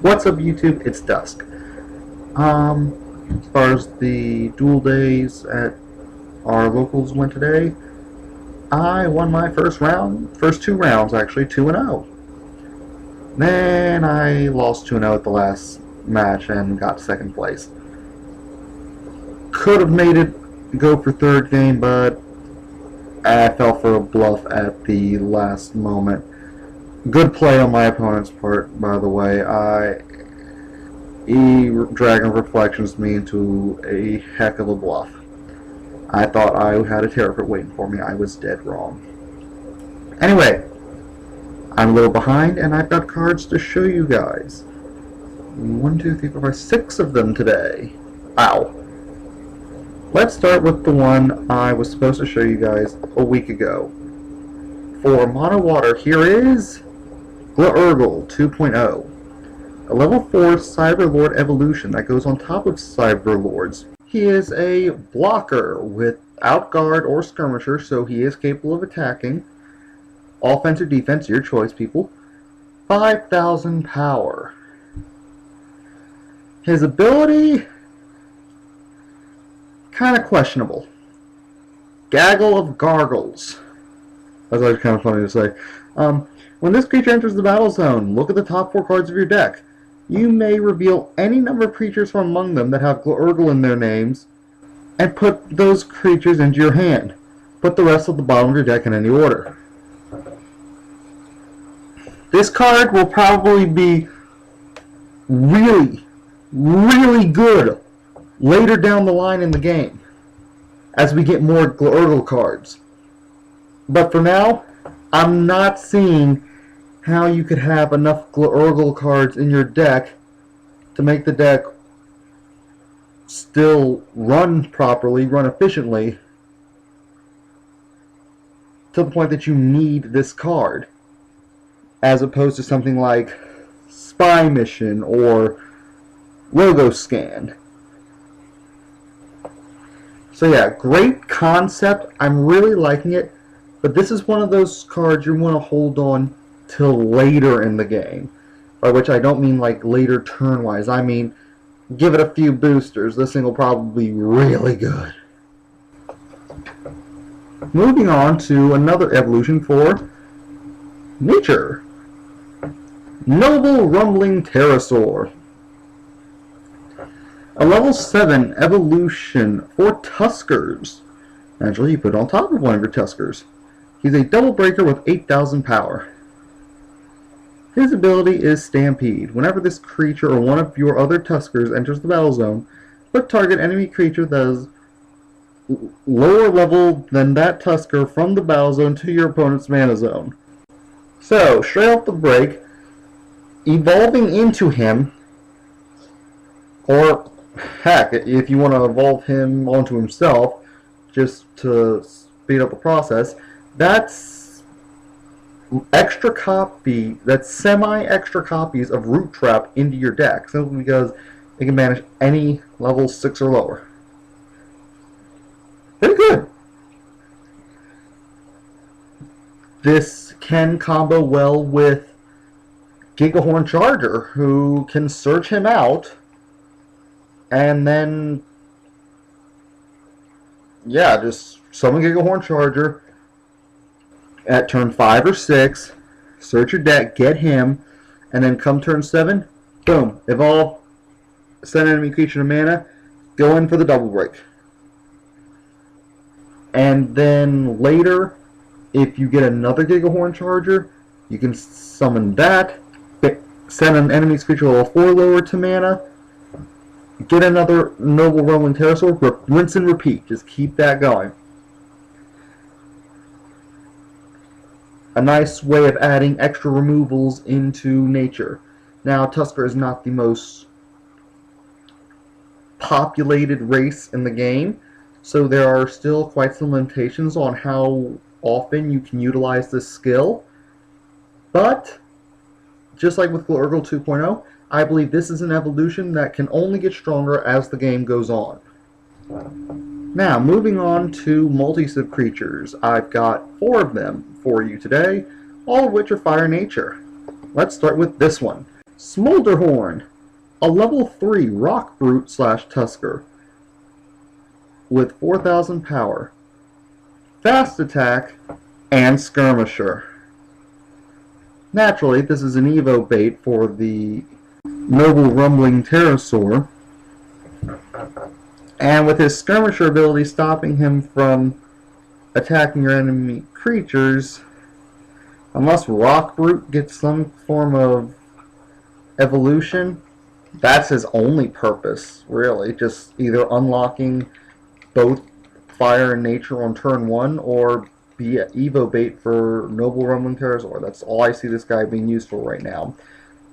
What's up, YouTube? It's Dusk. As far as the duel days at our locals went today, I won my first two rounds actually, 2-0. Then I lost 2-0 at the last match and got second place. Could have made it go for third game, but I fell for a bluff at the last moment. Good play on my opponent's part, by the way. Dragon Reflections me into a heck of a bluff. I thought I had a terror waiting for me. I was dead wrong. Anyway, I'm a little behind, and I've got cards to show you guys. 1, 2, 3, 4, 5, 6 of them today. Ow. Let's start with the one I was supposed to show you guys a week ago. For Mono Water, here is Glurgle 2.0. A level 4 Cyberlord evolution that goes on top of Cyberlords. He is a blocker without guard or skirmisher, so he is capable of attacking. Offense or defense, your choice, people. 5,000 power. His ability, kind of questionable. Gaggle of Gargles. That's actually kind of funny to say. When this creature enters the battle zone, look at the top 4 cards of your deck. You may reveal any number of creatures from among them that have Glurgle in their names, and put those creatures into your hand. Put the rest at the bottom of your deck in any order. This card will probably be really, really good later down the line in the game, as we get more Glurgle cards. But for now, I'm not seeing how you could have enough Glurgle cards in your deck to make the deck still run properly, run efficiently, to the point that you need this card, as opposed to something like Spy Mission or Logo Scan. So yeah, great concept. I'm really liking it, but this is one of those cards you want to hold on till later in the game, by which I don't mean like later turn-wise. I mean, give it a few boosters. This thing will probably be really good. Moving on to another evolution for nature. Noble Rumbling Pterosaur. A level 7 evolution for Tuskers. Naturally, you put it on top of one of your Tuskers. He's a double breaker with 8,000 power. His ability is Stampede. Whenever this creature or one of your other Tuskers enters the battle zone, put target enemy creature that is lower level than that Tusker from the battle zone to your opponent's mana zone. So, straight off the break, evolving into him, or heck, if you want to evolve him onto himself, just to speed up the process, that's semi-extra copies of Root Trap into your deck, simply because it can manage any level 6 or lower. Very good. This can combo well with Gigahorn Charger, who can search him out, and then, yeah, just summon Gigahorn Charger at turn 5 or 6, search your deck, get him, and then come turn 7, boom, evolve, send enemy creature to mana, go in for the double break. And then later, if you get another Gigahorn Charger, you can summon that, send an enemy's creature level 4 lower to mana, get another Noble Rumbling Pterosaur, rinse and repeat, just keep that going. A nice way of adding extra removals into nature. Now, Tusker is not the most populated race in the game, so there are still quite some limitations on how often you can utilize this skill. But, just like with Glurgle 2.0, I believe this is an evolution that can only get stronger as the game goes on. Now, moving on to multi-civ creatures. I've got 4 of them for you today, all of which are fire nature. Let's start with this one. Smolderhorn, a level 3 Rock Brute / Tusker with 4,000 power, fast attack, and skirmisher. Naturally, this is an Evo bait for the Noble Rumbling Pterosaur, and with his skirmisher ability stopping him from attacking your enemy creatures, unless Rock Brute gets some form of evolution, that's his only purpose, really. Just either unlocking both fire and nature on turn 1, or be an Evo bait for Noble Rumbling Pterosaur. That's all I see this guy being used for right now,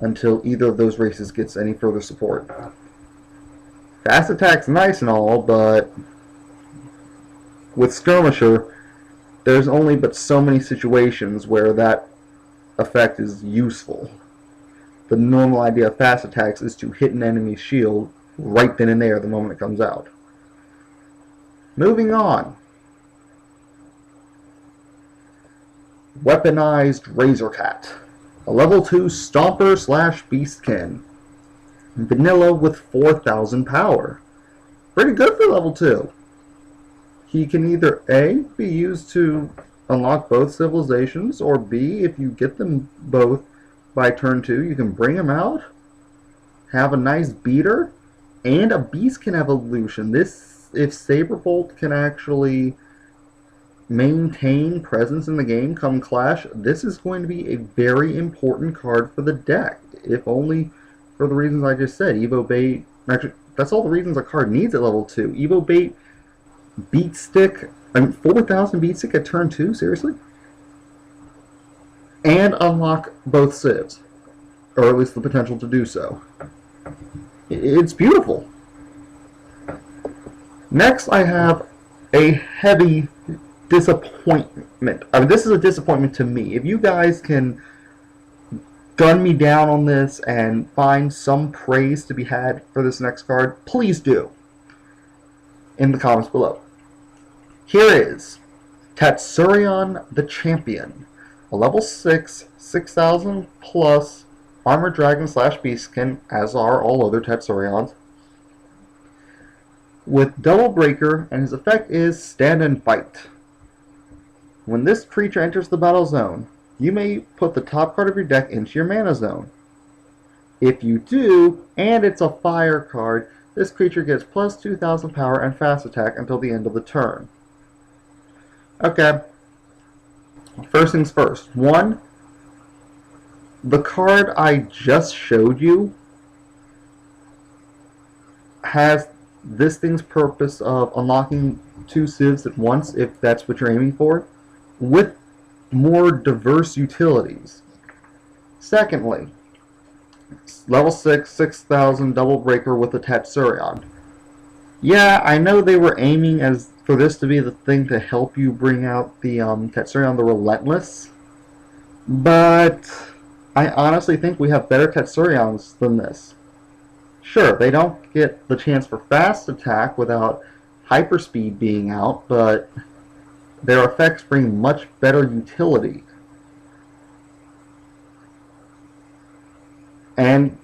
until either of those races gets any further support. Fast attack's nice and all, but with Skirmisher, there's only but so many situations where that effect is useful. The normal idea of fast attacks is to hit an enemy's shield right then and there the moment it comes out. Moving on. Weaponized Razorcat, a level 2 Stomper / Beastkin. Vanilla with 4,000 power. Pretty good for level 2. He can either A, be used to unlock both civilizations, or B, if you get them both by turn 2, you can bring him out, have a nice beater, and a Beastkin evolution. This, if Saberbolt can actually maintain presence in the game come Clash, this is going to be a very important card for the deck, if only for the reasons I just said. Evo Bait, actually, that's all the reasons a card needs at level 2. Evo Bait, Beat Stick, 4,000 Beat Stick at turn 2, seriously? And unlock both civs, or at least the potential to do so. It's beautiful. Next, I have a heavy disappointment. I mean, this is a disappointment to me. If you guys can gun me down on this and find some praise to be had for this next card, please do in the comments below. Here is Tatsurion the Champion, a level 6, 6,000 plus Armored Dragon / Beastkin, as are all other Tatsurions, with Double Breaker, and his effect is Stand and Fight. When this creature enters the battle zone, you may put the top card of your deck into your mana zone. If you do, and it's a fire card, this creature gets plus 2,000 power and fast attack until the end of the turn. Okay. First things first. 1, the card I just showed you has this thing's purpose of unlocking 2 civs at once, if that's what you're aiming for, with more diverse utilities. Secondly, level 6, 6,000 Double Breaker with a Tatsurion. Yeah, I know they were aiming for this to be the thing to help you bring out the Tatsurion the Relentless, but I honestly think we have better Tatsurions than this. Sure, they don't get the chance for fast attack without hyperspeed being out, but their effects bring much better utility. And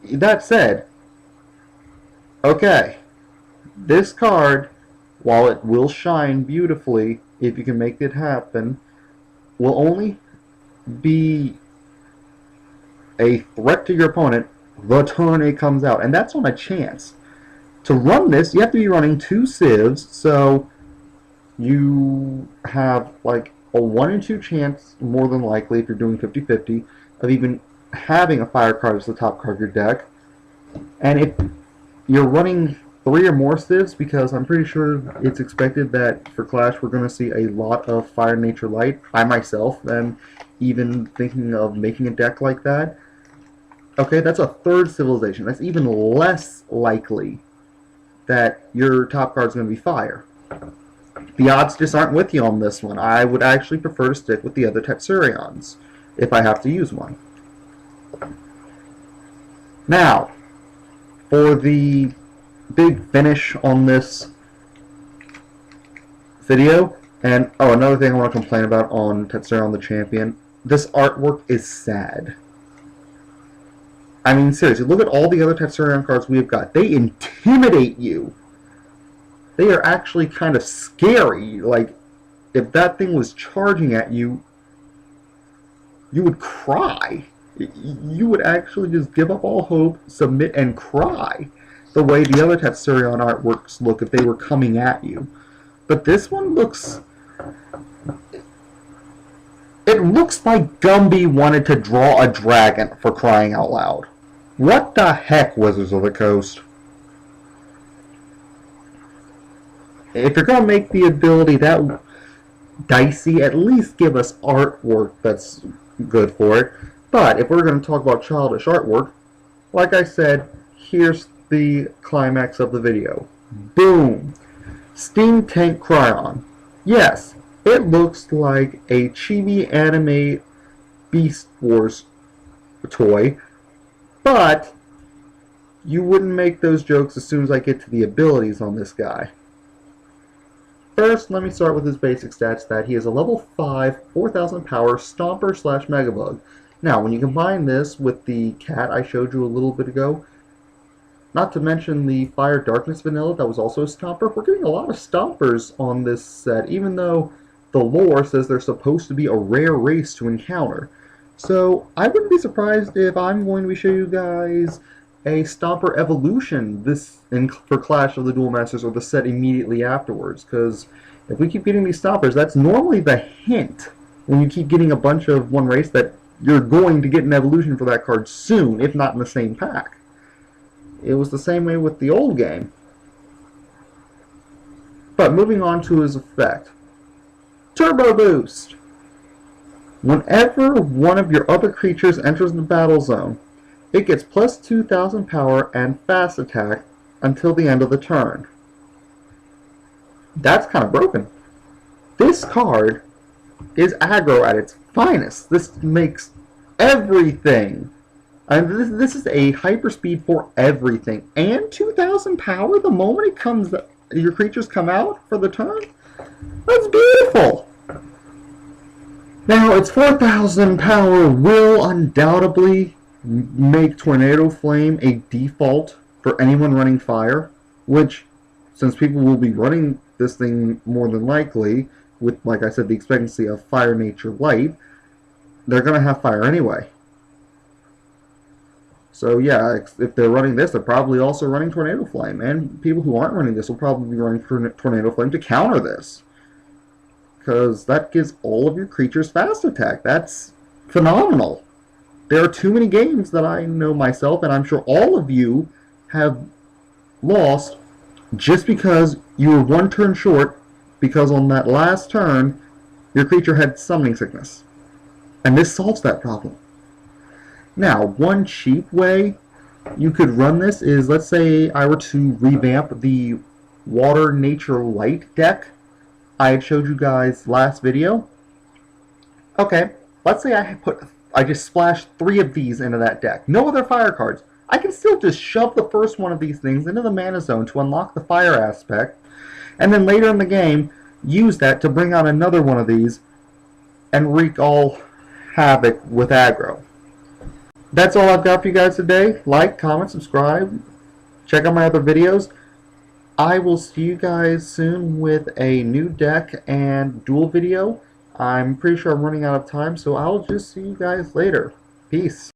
that said, okay, this card, while it will shine beautifully if you can make it happen, will only be a threat to your opponent the turn it comes out, and that's on a chance. To run this, you have to be running 2 civs, so you have like a 1 in 2 chance, more than likely, if you're doing 50-50, of even having a fire card as the top card of your deck. And if you're running 3 or more civs, because I'm pretty sure it's expected that for Clash we're going to see a lot of Fire Nature Light. I myself am even thinking of making a deck like that. Okay, that's a 3rd civilization. That's even less likely that your top card is going to be fire. The odds just aren't with you on this one. I would actually prefer to stick with the other Tatsurions if I have to use one. Now, for the big finish on this video, and another thing I want to complain about on Tatsurion the Champion, this artwork is sad. I mean, seriously, look at all the other Tetsurion cards we've got. They intimidate you. They are actually kind of scary. Like, if that thing was charging at you, you would cry. You would actually just give up all hope, submit, and cry. The way the other Tetsurion artworks look if they were coming at you. But this one looks... It looks like Gumby wanted to draw a dragon, for crying out loud. What the heck, Wizards of the Coast? If you're going to make the ability that dicey, at least give us artwork that's good for it. But if we're going to talk about childish artwork, like I said, here's the climax of the video. Boom! Steam Tank Cryon. Yes, it looks like a chibi anime Beast Wars toy, but you wouldn't make those jokes as soon as I get to the abilities on this guy. First, let me start with his basic stats that he is a level 5, 4000 power Stomper / Megabug. Now, when you combine this with the cat I showed you a little bit ago, not to mention the Fire Darkness vanilla that was also a Stomper, we're getting a lot of Stompers on this set, even though the lore says they're supposed to be a rare race to encounter. So, I wouldn't be surprised if I'm going to be showing you guys a Stomper evolution for Clash of the Duel Masters or the set immediately afterwards, because if we keep getting these Stompers, that's normally the hint when you keep getting a bunch of one race that you're going to get an evolution for that card soon, if not in the same pack. It was the same way with the old game. But moving on to his effect. Turbo Boost! Whenever one of your other creatures enters the battle zone, it gets plus 2000 power and fast attack until the end of the turn. That's kind of broken. This card is aggro at its finest. This makes everything. And this is a hyperspeed for everything. And 2000 power the moment it comes, your creatures come out for the turn? That's beautiful! Now, its 4000 power will undoubtedly make Tornado Flame a default for anyone running fire, which, since people will be running this thing more than likely, with, like I said, the expectancy of Fire, Nature, Light, they're going to have fire anyway. So yeah, if they're running this, they're probably also running Tornado Flame, and people who aren't running this will probably be running Tornado Flame to counter this, because that gives all of your creatures fast attack. That's phenomenal. There are too many games that I know myself, and I'm sure all of you have lost just because you were one turn short, because on that last turn, your creature had summoning sickness. And this solves that problem. Now, one cheap way you could run this is, let's say I were to revamp the Water, Nature, Light deck I had showed you guys last video. Okay, let's say I just splashed 3 of these into that deck. No other fire cards. I can still just shove the first one of these things into the mana zone to unlock the fire aspect, and then later in the game, use that to bring out another one of these and wreak all havoc with aggro. That's all I've got for you guys today. Like, comment, subscribe, check out my other videos. I will see you guys soon with a new deck and duel video. I'm pretty sure I'm running out of time, so I'll just see you guys later. Peace.